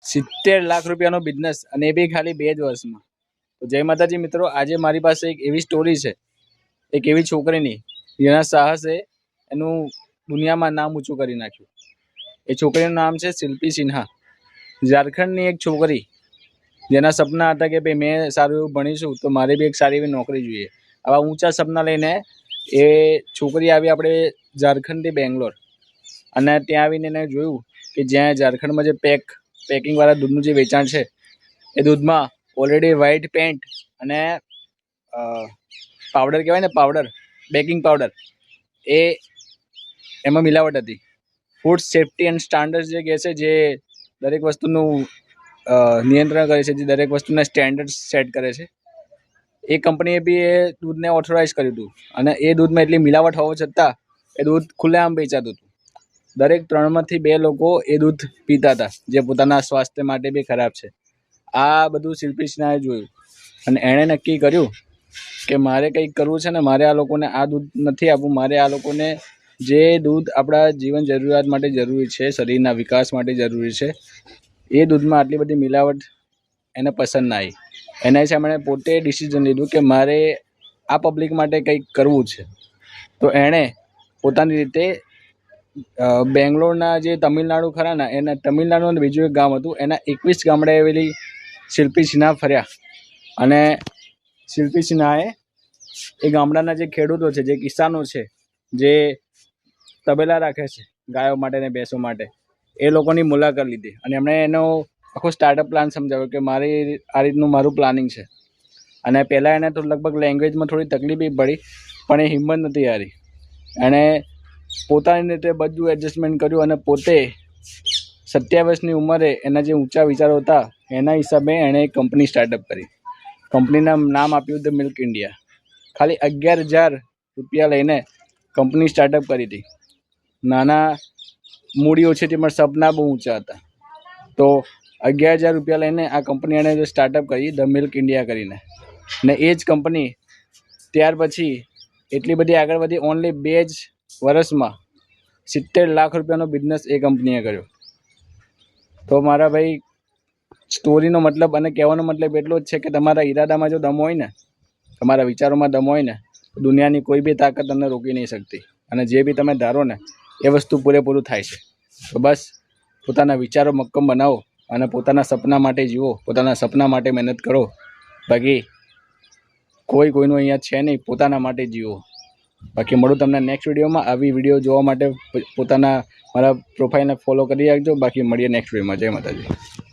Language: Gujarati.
70 લાખ રૂપિયાનો બિઝનેસ અને એ બી ખાલી 2 જ વર્ષમાં। તો જય માતાજી મિત્રો, આજે મારી પાસે એક એવી સ્ટોરી છે, એક એવી છોકરીની જેના સાહસે એનું દુનિયામાં નામ ઊંચું કરી નાખ્યું। એ છોકરીનું નામ છે શિલ્પી સિન્હા। ઝારખંડની એક છોકરી જેના સપના હતા કે ભાઈ મેં સારું એવું ભણીશું તો મારે બી એક સારી એવી નોકરી જોઈએ। આવા ઊંચા સપના લઈને એ છોકરી આવી આપણે ઝારખંડથી બેંગ્લોર, અને ત્યાં આવીને એને જોયું કે જ્યાં ઝારખંડમાં જે પેકિંગવાળા દૂધનું જે વેચાણ છે એ દૂધમાં ઓલરેડી વ્હાઇટ પેન્ટ અને પાવડર કહેવાય ને, પાવડર, બેકિંગ પાવડર, એ એમાં મિલાવટ હતી। ફૂડ સેફ્ટી એન્ડ સ્ટાન્ડર્ડ જે કહે છે, જે દરેક વસ્તુનું નિયંત્રણ કરે છે, જે દરેક વસ્તુના સ્ટેન્ડર્ડ સેટ કરે છે, એ કંપનીએ બી એ દૂધને ઓથોરાઇઝ કર્યું હતું। અને એ દૂધમાં એટલી મિલાવટ હોવા છતાં એ દૂધ ખુલ્લેઆમ વેચાતું હતું। દરેક 3માંથી 2 લોકો એ દૂધ પીતા હતા, જે પોતાના સ્વાસ્થ્ય માટે બી ખરાબ છે। આ બધું શિલ્પી સિન્હાએ જોયું અને એણે નક્કી કર્યું કે મારે કંઈક કરવું છે ને, મારે આ લોકોને આ દૂધ નથી આપવું, મારે આ લોકોને જે દૂધ આપણા જીવન જરૂરિયાત માટે જરૂરી છે, શરીરના વિકાસ માટે જરૂરી છે, એ દૂધમાં આટલી બધી મિલાવટ એને પસંદ ના આવી। એના છે એમણે પોતે ડિસિઝન લીધું કે મારે આ પબ્લિક માટે કંઈક કરવું છે। તો એણે પોતાની રીતે બેંગ્લોરના જે તમિલનાડુ ખરા ને, એના તમિલનાડુનું બીજું એક ગામ હતું, એના 21 ગામડે આવેલી શિલ્પી સિન્હા ફર્યા। અને શિલ્પી સિન્હાએ એ ગામડાના જે ખેડૂતો છે, જે કિસાનો છે, જે તબેલા રાખે છે ગાયો માટે ને ભેંસો માટે, એ લોકોની મુલાકાત લીધી અને એમણે એનો આખો સ્ટાર્ટઅપ પ્લાન સમજાવ્યો કે મારી આ રીતનું મારું પ્લાનિંગ છે। અને પહેલાં એને તો લગભગ લેંગ્વેજમાં થોડી તકલીફ પડી, પણ એ હિંમત નથી હારી। એણે પોતાની રીતે બધું એડજસ્ટમેન્ટ કર્યું અને પોતે 27 વર્ષની ઉંમરે એના જે ઊંચા વિચારો હતા એના હિસાબે એણે એક કંપની સ્ટાર્ટઅપ કરી। કંપનીના નામ આપ્યું ધ મિલ્ક ઇન્ડિયા। ખાલી 11,000 રૂપિયા લઈને કંપની સ્ટાર્ટઅપ કરી હતી। નાના મૂડી ઓછી હતી પણ સપના બહુ ઊંચા હતા। તો 11,000 રૂપિયા લઈને આ કંપની એણે જે સ્ટાર્ટઅપ કરી ધ મિલ્ક ઇન્ડિયા કરીને, ને એ જ કંપની ત્યાર પછી એટલી બધી આગળ વધી, ઓનલી 2 જ વર્ષમાં 70 લાખ રૂપિયાનો બિઝનેસ એ કંપનીએ કર્યો। તો મારા ભાઈ, સ્ટોરીનો મતલબ અને કહેવાનો મતલબ એટલો જ છે કે તમારા ઈરાદામાં જો દમ હોય ને, તમારા વિચારોમાં દમ હોય ને, તો દુનિયાની કોઈ બી તાકાત તમને રોકી નહીં શકતી। અને જે બી તમે ધારો ને એ વસ્તુ પૂરેપૂરું થાય છે। તો બસ પોતાના વિચારો મક્કમ બનાવો અને પોતાના સપના માટે જીવો, પોતાના સપના માટે મહેનત કરો। બાકી કોઈ કોઈનું અહીંયા છે નહીં, પોતાના માટે જીવો। બાકી મળું તમને નેક્સ્ટ વિડીયોમાં। આવી વિડીયો જોવા માટે પોતાના મારા પ્રોફાઇલને ફોલો કરી રાખજો। બાકી મળીએ નેક્સ્ટ વિડીયોમાં। જય માતાજી।